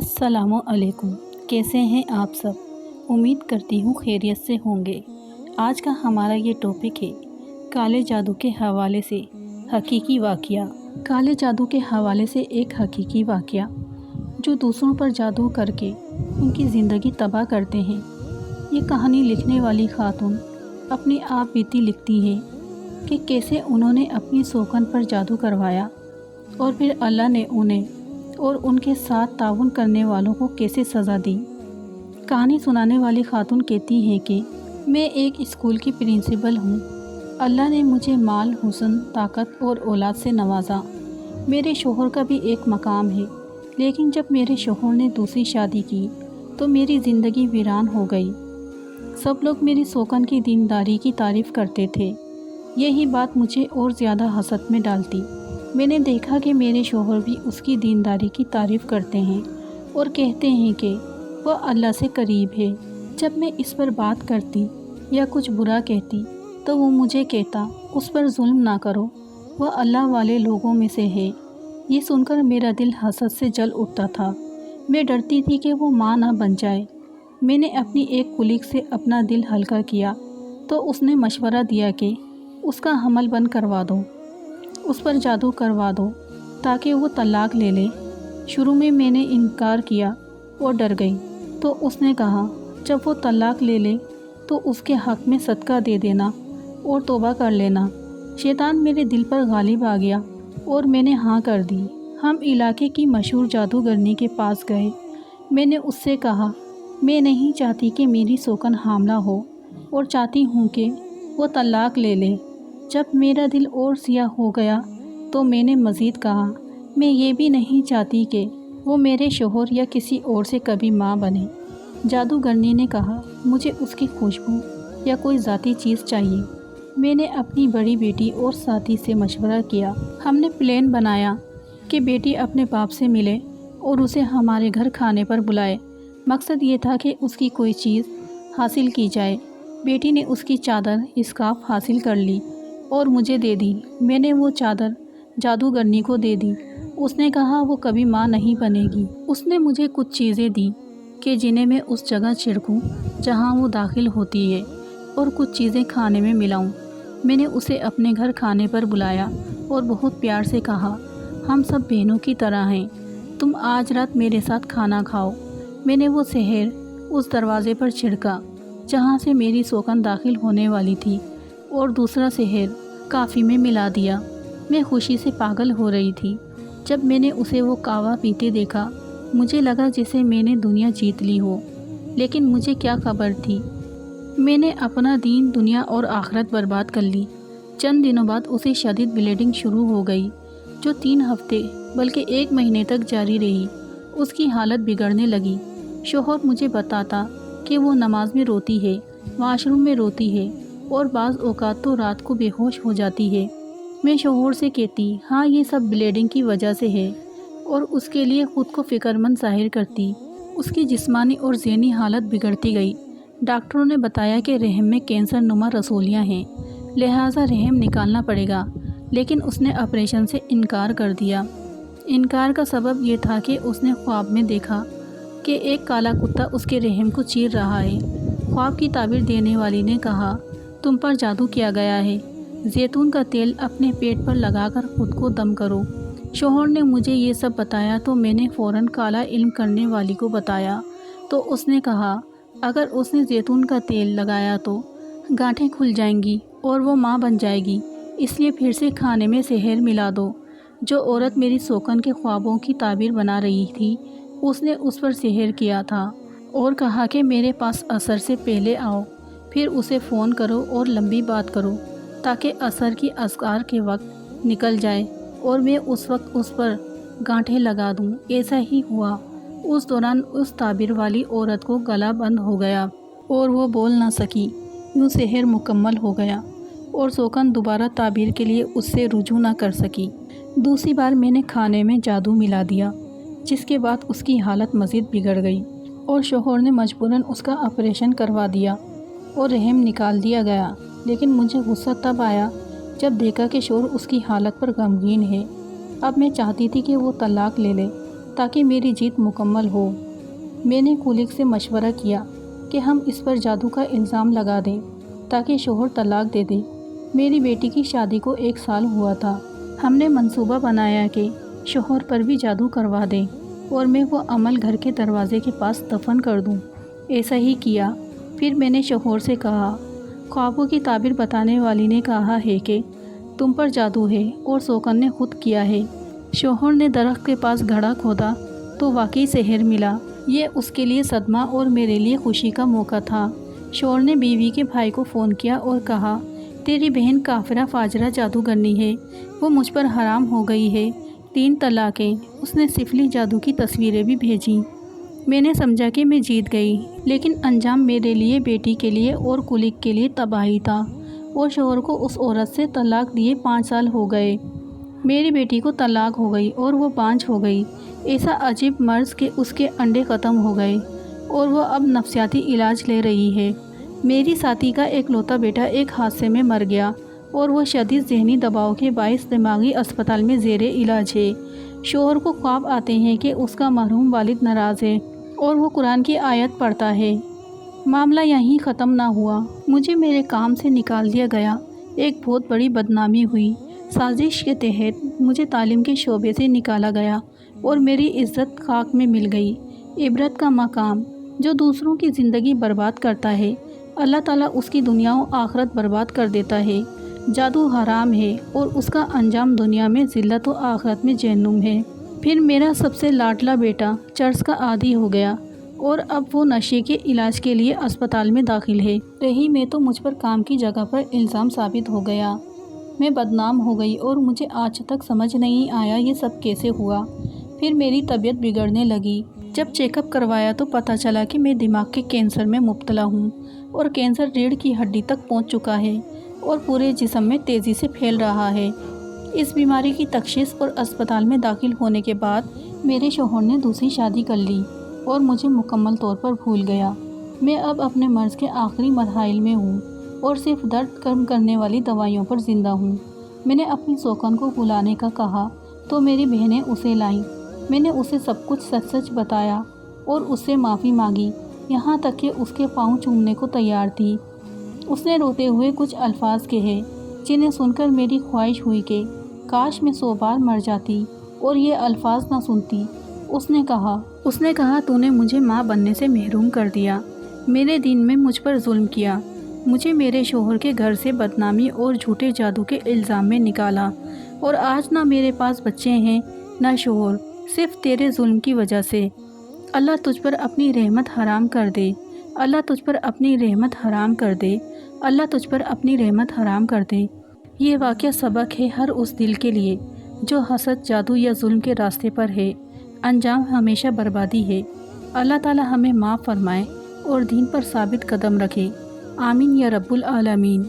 السلام علیکم، کیسے ہیں آپ سب؟ امید کرتی ہوں خیریت سے ہوں گے۔ آج کا ہمارا یہ ٹاپک ہے کالے جادو کے حوالے سے حقیقی واقعہ۔ کالے جادو کے حوالے سے ایک حقیقی واقعہ جو دوسروں پر جادو کر کے ان کی زندگی تباہ کرتے ہیں۔ یہ کہانی لکھنے والی خاتون اپنی آپ بیتی لکھتی ہیں کہ کیسے انہوں نے اپنی سوکن پر جادو کروایا اور پھر اللہ نے انہیں اور ان کے ساتھ تعاون کرنے والوں کو کیسے سزا دی۔ کہانی سنانے والی خاتون کہتی ہیں کہ میں ایک اسکول کی پرنسپل ہوں۔ اللہ نے مجھے مال، حسن، طاقت اور اولاد سے نوازا۔ میرے شوہر کا بھی ایک مقام ہے، لیکن جب میرے شوہر نے دوسری شادی کی تو میری زندگی ویران ہو گئی۔ سب لوگ میری سوکن کی دینداری کی تعریف کرتے تھے۔ یہی بات مجھے اور زیادہ حسد میں ڈالتی۔ میں نے دیکھا کہ میرے شوہر بھی اس کی دینداری کی تعریف کرتے ہیں اور کہتے ہیں کہ وہ اللہ سے قریب ہے۔ جب میں اس پر بات کرتی یا کچھ برا کہتی تو وہ مجھے کہتا اس پر ظلم نہ کرو، وہ اللہ والے لوگوں میں سے ہے۔ یہ سن کر میرا دل حسد سے جل اٹھتا تھا۔ میں ڈرتی تھی کہ وہ ماں نہ بن جائے۔ میں نے اپنی ایک کلیگ سے اپنا دل ہلکا کیا تو اس نے مشورہ دیا کہ اس کا حمل بند کروا دو، اس پر جادو کروا دو تاکہ وہ طلاق لے لے۔ شروع میں نے انکار کیا اور ڈر گئی، تو اس نے کہا جب وہ طلاق لے لے تو اس کے حق میں صدقہ دے دینا اور توبہ کر لینا۔ شیطان میرے دل پر غالب آ گیا اور میں نے ہاں کر دی۔ ہم علاقے کی مشہور جادوگرنی کے پاس گئے۔ میں نے اس سے کہا میں نہیں چاہتی کہ میری سوکن حاملہ ہو اور چاہتی ہوں کہ وہ طلاق لے لے۔ جب میرا دل اور سیاہ ہو گیا تو میں نے مزید کہا میں یہ بھی نہیں چاہتی کہ وہ میرے شوہر یا کسی اور سے کبھی ماں بنے۔ جادوگرنی نے کہا مجھے اس کی خوشبو یا کوئی ذاتی چیز چاہیے۔ میں نے اپنی بڑی بیٹی اور ساتھی سے مشورہ کیا۔ ہم نے پلان بنایا کہ بیٹی اپنے باپ سے ملے اور اسے ہمارے گھر کھانے پر بلائے۔ مقصد یہ تھا کہ اس کی کوئی چیز حاصل کی جائے۔ بیٹی نے اس کی چادر اسکارف حاصل کر لی اور مجھے دے دی۔ میں نے وہ چادر جادوگرنی کو دے دی۔ اس نے کہا وہ کبھی ماں نہیں بنے گی۔ اس نے مجھے کچھ چیزیں دی کہ جنہیں میں اس جگہ چھڑکوں جہاں وہ داخل ہوتی ہے اور کچھ چیزیں کھانے میں ملاؤں۔ میں نے اسے اپنے گھر کھانے پر بلایا اور بہت پیار سے کہا ہم سب بہنوں کی طرح ہیں، تم آج رات میرے ساتھ کھانا کھاؤ۔ میں نے وہ سحر اس دروازے پر چھڑکا جہاں سے میری سوکن داخل ہونے والی تھی اور دوسرا سحر کافی میں ملا دیا۔ میں خوشی سے پاگل ہو رہی تھی۔ جب میں نے اسے وہ قہوہ پیتے دیکھا مجھے لگا جیسے میں نے دنیا جیت لی ہو، لیکن مجھے کیا خبر تھی میں نے اپنا دین، دنیا اور آخرت برباد کر لی۔ چند دنوں بعد اسے شدید بلیڈنگ شروع ہو گئی جو 3 ہفتے بلکہ 1 مہینے تک جاری رہی۔ اس کی حالت بگڑنے لگی۔ شوہر مجھے بتاتا کہ وہ نماز میں روتی ہے، واش روم میں روتی ہے اور بعض اوقات تو رات کو بے ہوش ہو جاتی ہے۔ میں شوہر سے کہتی ہاں یہ سب بلیڈنگ کی وجہ سے ہے اور اس کے لیے خود کو فکر مند ظاہر کرتی۔ اس کی جسمانی اور ذہنی حالت بگڑتی گئی۔ ڈاکٹروں نے بتایا کہ رحم میں کینسر نما رسولیاں ہیں، لہٰذا رحم نکالنا پڑے گا، لیکن اس نے آپریشن سے انکار کر دیا۔ انکار کا سبب یہ تھا کہ اس نے خواب میں دیکھا کہ ایک کالا کتا اس کے رحم کو چیر رہا ہے۔ خواب کی تعبیر دینے والی نے کہا تم پر جادو کیا گیا ہے، زیتون کا تیل اپنے پیٹ پر لگا کر خود کو دم کرو۔ شوہر نے مجھے یہ سب بتایا تو میں نے فوراً کالا علم کرنے والی کو بتایا، تو اس نے کہا اگر اس نے زیتون کا تیل لگایا تو گانٹھیں کھل جائیں گی اور وہ ماں بن جائے گی، اس لیے پھر سے کھانے میں زہر ملا دو۔ جو عورت میری سوکن کے خوابوں کی تعبیر بنا رہی تھی اس نے اس پر سحر کیا تھا اور کہا کہ میرے پاس عصر سے پہلے آؤ، پھر اسے فون کرو اور لمبی بات کرو تاکہ عصر کی اذکار کے وقت نکل جائے اور میں اس وقت اس پر گانٹھیں لگا دوں۔ ایسا ہی ہوا۔ اس دوران اس تعبیر والی عورت کو گلا بند ہو گیا اور وہ بول نہ سکی۔ یوں سحر مکمل ہو گیا اور سوکن دوبارہ تعبیر کے لیے اس سے رجوع نہ کر سکی۔ دوسری بار میں نے کھانے میں جادو ملا دیا، جس کے بعد اس کی حالت مزید بگڑ گئی اور شوہر نے مجبوراً اس کا آپریشن کروا دیا اور رحم نکال دیا گیا۔ لیکن مجھے غصہ تب آیا جب دیکھا کہ شوہر اس کی حالت پر غمگین ہے۔ اب میں چاہتی تھی کہ وہ طلاق لے لے تاکہ میری جیت مکمل ہو۔ میں نے کولیگ سے مشورہ کیا کہ ہم اس پر جادو کا الزام لگا دیں تاکہ شوہر طلاق دے دے۔ میری بیٹی کی شادی کو 1 سال ہوا تھا۔ ہم نے منصوبہ بنایا کہ شوہر پر بھی جادو کروا دیں اور میں وہ عمل گھر کے دروازے کے پاس دفن کر دوں۔ ایسا ہی کیا۔ پھر میں نے شوہر سے کہا، خوابوں کی تعبیر بتانے والی نے کہا ہے کہ تم پر جادو ہے اور سوکن نے خود کیا ہے۔ شوہر نے درخت کے پاس گڑھا کھودا تو واقعی زہر ملا۔ یہ اس کے لیے صدمہ اور میرے لیے خوشی کا موقع تھا۔ شوہر نے بیوی کے بھائی کو فون کیا اور کہا، تیری بہن کافرہ فاجرہ جادوگرنی ہے، وہ مجھ پر حرام ہو گئی ہے، 3 طلاقیں۔ اس نے سفلی جادو کی تصویریں بھی بھیجیں۔ میں نے سمجھا کہ میں جیت گئی، لیکن انجام میرے لیے، بیٹی کے لیے اور کولیگ کے لیے تباہی تھا، اور شوہر کو اس عورت سے طلاق دیے 5 سال ہو گئے۔ میری بیٹی کو طلاق ہو گئی اور وہ بانجھ ہو گئی۔ ایسا عجیب مرض کہ اس کے انڈے ختم ہو گئے اور وہ اب نفسیاتی علاج لے رہی ہے۔ میری ساتھی کا اکلوتا بیٹا ایک حادثے میں مر گیا اور وہ شدید ذہنی دباؤ کے باعث دماغی اسپتال میں زیر علاج ہے۔ شوہر کو خواب آتے ہیں کہ اس کا مرحوم والد ناراض ہے اور وہ قرآن کی آیت پڑھتا ہے۔ معاملہ یہیں ختم نہ ہوا، مجھے میرے کام سے نکال دیا گیا۔ ایک بہت بڑی بدنامی ہوئی۔ سازش کے تحت مجھے تعلیم کے شعبے سے نکالا گیا اور میری عزت خاک میں مل گئی۔ عبرت کا مقام، جو دوسروں کی زندگی برباد کرتا ہے، اللہ تعالیٰ اس کی دنیا و آخرت برباد کر دیتا ہے۔ جادو حرام ہے اور اس کا انجام دنیا میں ذلت و آخرت میں جہنم ہے۔ پھر میرا سب سے لاڈلا بیٹا چرس کا عادی ہو گیا اور اب وہ نشے کے علاج کے لیے اسپتال میں داخل ہے۔ رہی میں تو مجھ پر کام کی جگہ پر الزام ثابت ہو گیا۔ میں بدنام ہو گئی اور مجھے آج تک سمجھ نہیں آیا یہ سب کیسے ہوا۔ پھر میری طبیعت بگڑنے لگی۔ جب چیک اپ کروایا تو پتہ چلا کہ میں دماغ کے کینسر میں مبتلا ہوں اور کینسر ریڑھ کی ہڈی تک پہنچ چکا ہے اور پورے جسم میں تیزی سے پھیل رہا ہے۔ اس بیماری کی تشخیص اور اسپتال میں داخل ہونے کے بعد میرے شوہر نے دوسری شادی کر لی اور مجھے مکمل طور پر بھول گیا۔ میں اب اپنے مرض کے آخری مراحل میں ہوں اور صرف درد کم کرنے والی دوائیوں پر زندہ ہوں۔ میں نے اپنی سوکن کو بلانے کا کہا تو میری بہنیں اسے لائیں۔ میں نے اسے سب کچھ سچ سچ بتایا اور اس سے معافی مانگی، یہاں تک کہ اس کے پاؤں چومنے کو تیار تھی۔ اس نے روتے ہوئے کچھ الفاظ کہے جنہیں سن کر میری خواہش ہوئی کہ کاش میں 100 بار مر جاتی اور یہ الفاظ نہ سنتی۔ اس نے کہا تو نے مجھے ماں بننے سے محروم کر دیا، میرے دین میں مجھ پر ظلم کیا، مجھے میرے شوہر کے گھر سے بدنامی اور جھوٹے جادو کے الزام میں نکالا، اور آج نہ میرے پاس بچے ہیں نہ شوہر، صرف تیرے ظلم کی وجہ سے۔ اللہ تجھ پر اپنی رحمت حرام کر دے، اللہ تجھ پر اپنی رحمت حرام کر دے، اللہ تجھ پر اپنی رحمت حرام کر دے۔ یہ واقعہ سبق ہے ہر اس دل کے لیے جو حسد، جادو یا ظلم کے راستے پر ہے، انجام ہمیشہ بربادی ہے۔ اللہ تعالی ہمیں معاف فرمائے اور دین پر ثابت قدم رکھے، آمین یا رب العالمین۔